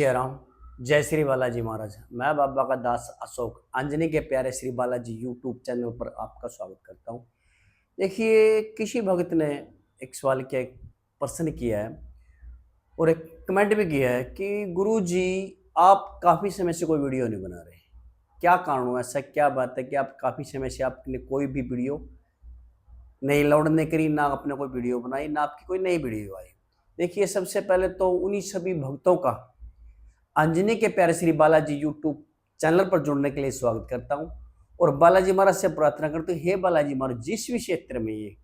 जय राम। जय श्री बालाजी महाराज। मैं बाबा का दास अशोक अंजनी के प्यारे श्री बालाजी यूट्यूब चैनल पर आपका स्वागत करता हूँ। देखिए, किसी भक्त ने एक सवाल किया, एक प्रश्न किया है और एक कमेंट भी किया है कि गुरु जी आप काफ़ी समय से कोई वीडियो नहीं बना रहे, क्या कारण हो? ऐसा क्या बात है कि आप काफ़ी समय से आपने कोई भी वीडियो नहीं लोड नहीं करी, ना आपने कोई वीडियो बनाई, ना आपकी कोई नई वीडियो आई? देखिए, सबसे पहले तो उन्हीं सभी भक्तों का अंजनी के प्यारे श्री बालाजी यूट्यूब चैनल पर जुड़ने के लिए स्वागत करता हूं और बालाजी महाराज से प्रार्थना करते हैं, हे बालाजी महाराज, जिस भी क्षेत्र में ये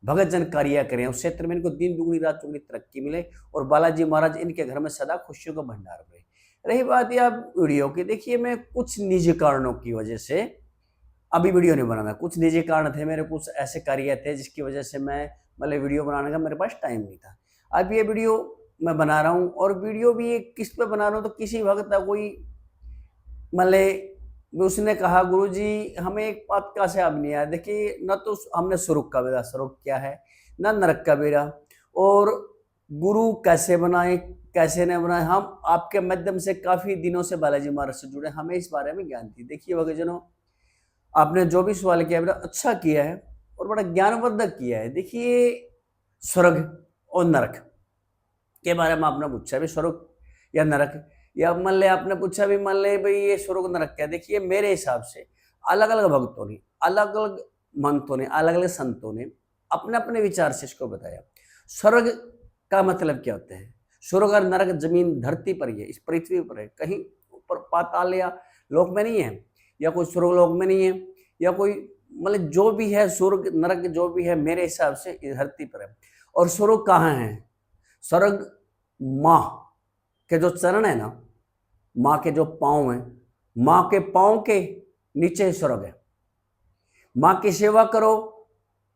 भगत जन कार्य करें उस क्षेत्र में इनको दिन दुगनी रात चौगुनी तरक्की मिले और बालाजी महाराज इनके घर में सदा खुशियों का भंडार रहे। रही बात यह वीडियो की, देखिए मैं कुछ निजी कारणों की वजह से अभी वीडियो नहीं बनाना। कुछ निजी कारण थे मेरे, कुछ ऐसे कार्य थे जिसकी वजह से मैं मतलब वीडियो बनाने का मेरे पास टाइम नहीं था। अब ये वीडियो मैं बना रहा हूँ और वीडियो भी एक किस पे बना रहा हूँ, तो किसी भक्त का कोई मतलब उसने कहा गुरु जी हमें एक बात का से अब नहीं आया। देखिए, न तो हमने स्वर्ग का बेरा, स्वर्ग क्या है, न नरक का बेरा, और गुरु कैसे बनाए कैसे न बनाए। हम आपके माध्यम से काफ़ी दिनों से बालाजी महाराज से जुड़े, हमें इस बारे में ज्ञान थी। देखिए भक्तजनों, आपने जो भी सवाल किया बड़ा अच्छा किया है और बड़ा ज्ञानवर्धक किया है। देखिए, स्वर्ग और नरक के बारे में आपने पूछा भी, स्वर्ग या नरक, या मान ले आपने पूछा भी मान ले भाई ये स्वर्ग नरक क्या। देखिए, मेरे हिसाब से अलग अलग भक्तों ने, अलग अलग महंतों ने, अलग अलग संतों ने अपने अपने विचार से इसको बताया। स्वर्ग का मतलब क्या होता है? स्वर्ग और नरक जमीन धरती पर ही है, इस पृथ्वी पर है, कहीं ऊपर पाताल या लोक में नहीं है, या कोई स्वर्ग लोक में नहीं है, या कोई मतलब जो भी है स्वर्ग नरक जो भी है मेरे हिसाब से इस धरती पर है। और स्वर्ग कहाँ है? स्वर्ग माँ के जो चरण है ना, माँ के जो पाँव हैं, माँ के पाँव के नीचे स्वर्ग है। माँ की सेवा करो,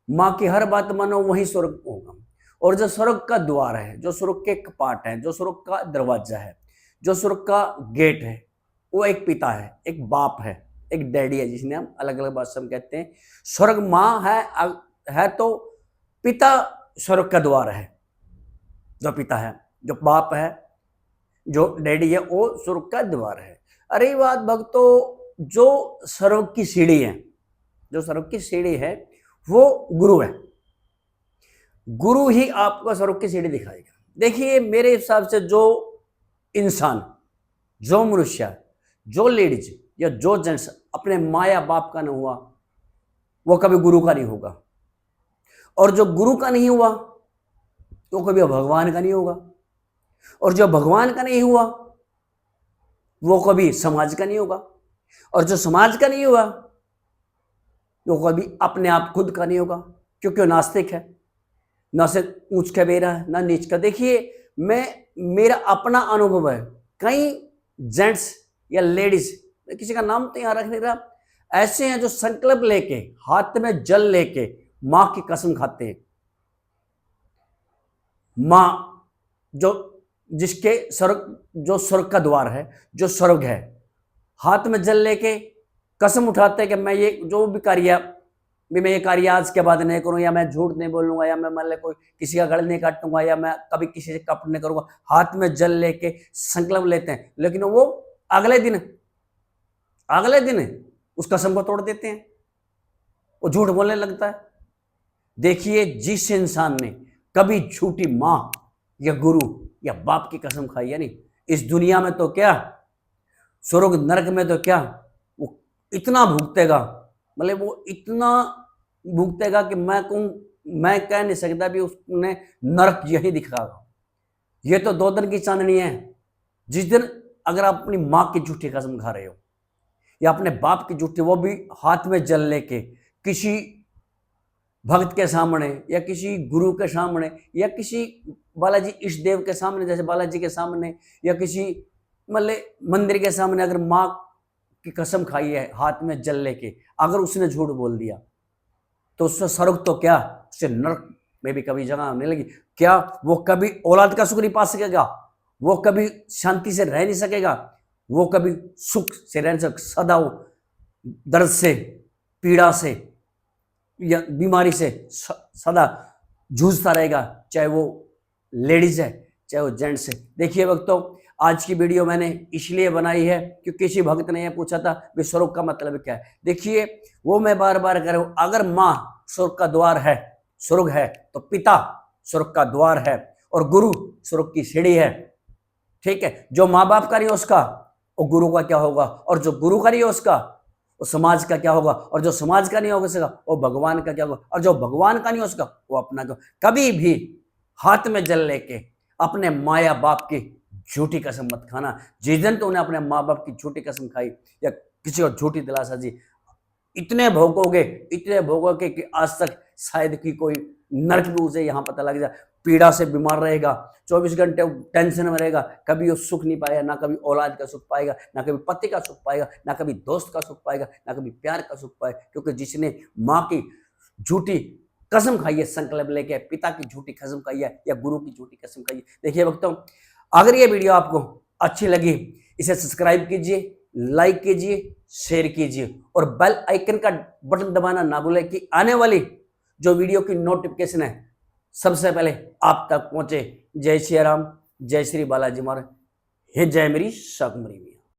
माँ की हर बात मानो, वही स्वर्ग होगा। और जो स्वर्ग का द्वार है, जो स्वर्ग के कपाट है, जो स्वर्ग का दरवाजा है, जो स्वर्ग का गेट है, वो एक पिता है, एक बाप है, एक डैडी है, जिसने हम अलग अलग भाषा में कहते हैं। स्वर्ग माँ है तो पिता स्वर्ग का द्वार है, जो पिता है, जो बाप है, जो डैडी है, वो स्वर्ग का द्वार है। अरे बात भक्तों, जो स्वर्ग की सीढ़ी है, जो स्वर्ग की सीढ़ी है वो गुरु है। गुरु ही आपको स्वर्ग की सीढ़ी दिखाएगा। देखिए, मेरे हिसाब से जो इंसान, जो मनुष्य, जो लेडीज या जो जेंट्स अपने माँ या बाप का नहीं हुआ, वो कभी गुरु का नहीं होगा। और जो गुरु का नहीं हुआ तो कभी भगवान का नहीं होगा। और जो भगवान का नहीं हुआ वो कभी समाज का नहीं होगा। और जो समाज का नहीं हुआ वो कभी अपने आप खुद का नहीं होगा, क्योंकि वो नास्तिक है, ना से ऊंच का बेरा है, ना नीच का। देखिए, मेरा अपना अनुभव है, कई जेंट्स या लेडीज, किसी का नाम तो यहाँ रख नहीं रहा, ऐसे हैं जो संकल्प लेके हाथ में जल लेके माँ की कसम खाते हैं। माँ जो जिसके स्वर्ग, जो स्वर्ग का द्वार है, जो स्वर्ग है, हाथ में जल लेके कसम उठाते हैं कि मैं ये जो भी कार्य भी मैं ये कार्य आज के बाद नहीं करूँ, या मैं झूठ नहीं बोलूंगा, या मैं मान ले कोई किसी का गल नहीं काटूंगा, या मैं कभी किसी से कपट नहीं करूंगा। हाथ में जल लेके संकल्प लेते हैं, लेकिन वो अगले दिन उस कसम को तोड़ देते हैं, वो झूठ बोलने लगता है। देखिए, जिस इंसान ने कभी झूठी माँ या गुरु या बाप की कसम खाई है, नहीं इस दुनिया में तो क्या, स्वर्ग नरक में तो क्या, वो इतना भुगतेगा, मतलब वो इतना भुगतेगा कि मैं कह नहीं सकता भी उसने नरक यही दिखागा। ये तो 2 दिन की चांदनी है। जिस दिन अगर आप अपनी माँ की झूठी कसम खा रहे हो या अपने बाप की झूठी, वो भी हाथ में जल लेके किसी भक्त के सामने या किसी गुरु के सामने या किसी बालाजी इष्ट देव के सामने, जैसे बालाजी के सामने, या किसी मतलब मंदिर के सामने, अगर माँ की कसम खाई है हाथ में जल लेके, अगर उसने झूठ बोल दिया तो उससे स्वर्ग तो क्या, उससे नरक में भी कभी जगह नहीं लगी। क्या वो कभी औलाद का सुख नहीं पा सकेगा? वो कभी शांति से रह नहीं सकेगा? वो कभी सुख से रह नहीं सकेगा? सदा वो दर्द से, पीड़ा से या बीमारी से सदा जूझता रहेगा, चाहे वो लेडीज है चाहे वो जेंट्स है। देखिए भक्तों, आज की वीडियो मैंने इसलिए बनाई है कि किसी भक्त ने यह पूछा था कि स्वर्ग का मतलब क्या है। देखिए वो मैं बार बार कह रहा हूं, अगर माँ स्वर्ग का द्वार है, स्वर्ग है, तो पिता स्वर्ग का द्वार है और गुरु स्वर्ग की सीढ़ी है। ठीक है, जो माँ बाप का नहीं उसका वो गुरु का क्या होगा, और जो गुरु का नहीं है उसका वो समाज का क्या होगा, और जो समाज का नहीं होगा उसका वो भगवान का क्या होगा, और जो भगवान का नहीं उसका वो अपना क्या। कभी भी हाथ में जल लेके अपने माया बाप की झूठी कसम मत खाना। जिस दिन तो उन्हें अपने माँ बाप की झूठी कसम खाई या किसी को झूठी दिलासा दी, इतने भोगोगे कि आज तक शायद कि कोई नर्क भी उसे यहाँ पता लग जाए। पीड़ा से बीमार रहेगा, 24 घंटे टेंशन में रहेगा, कभी वो सुख नहीं पाएगा, ना कभी औलाद का सुख पाएगा, ना कभी पति का सुख पाएगा, ना कभी दोस्त का सुख पाएगा, ना कभी प्यार का सुख पाएगा। क्योंकि जिसने माँ की झूठी कसम खाई है, संकल्प लेके पिता की झूठी कसम खाई है या गुरु की झूठी कसम खाई है। देखिए भक्तों, अगर ये वीडियो आपको अच्छी लगी इसे सब्सक्राइब कीजिए, लाइक कीजिए, शेयर कीजिए और बेल आइकन का बटन दबाना ना भूलें कि आने वाली जो वीडियो की नोटिफिकेशन है सबसे पहले आप तक पहुंचे। जय श्री राम, जय श्री बालाजी महाराज, हे जय मेरी शाकंभरी।